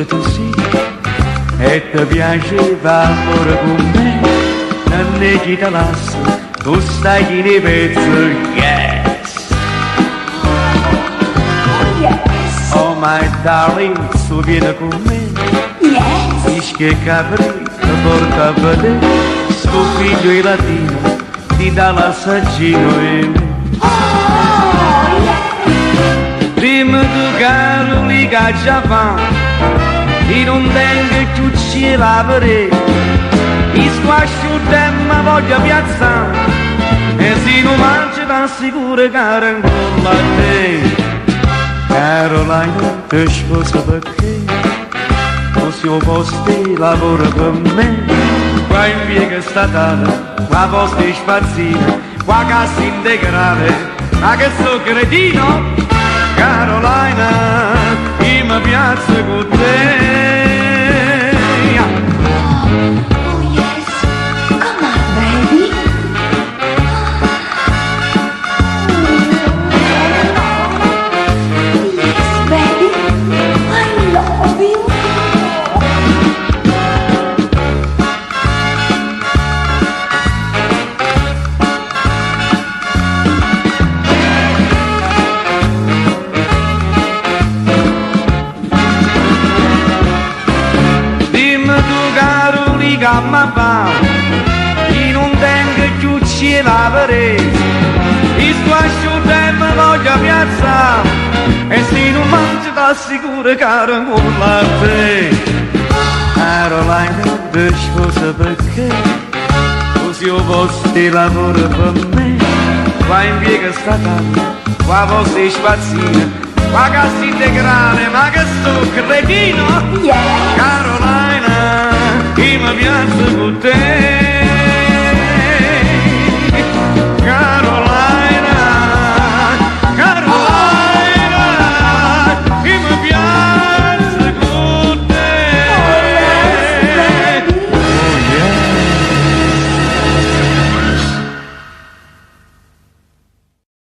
fosse tu sì, e ti piaceva amore con me, non ne ti lascio, tu stai in pezzo, yes. Oh yes. Oh my darling, tu vieni con me, Yes. dici che capri, ti porta a vedere, sto figlio latino, ti dà l'assaggino e me. Oh yes. Prima tu caro li caccia fa, e non tengo più ci lavare, i squascio tempo voglio piazzare, e se non mangi t'assicuro caro ancora a te. Caroline, ti sposo perché, così ho posti lavoro per me, qua in piega statale, qua posti spazzini, qua cassa integrale, ma che so cretino, Carolina, io mi piazzo con te. Oh yes. Come on, baby. Yes, baby. I love you. Dimmi tu caro li gamma va, io non tengo più ci lavare, i squascio tempo voglio piazzare, e se non mangi t'assicuro caro ancora a te. Caroline, ti sposo perché, così ho posti lavoro per me, qua in piega statale, qua posti spazzini, qua cassa integrale, ma che sto cretino, Yes. Carolina, io mi piazzo con te.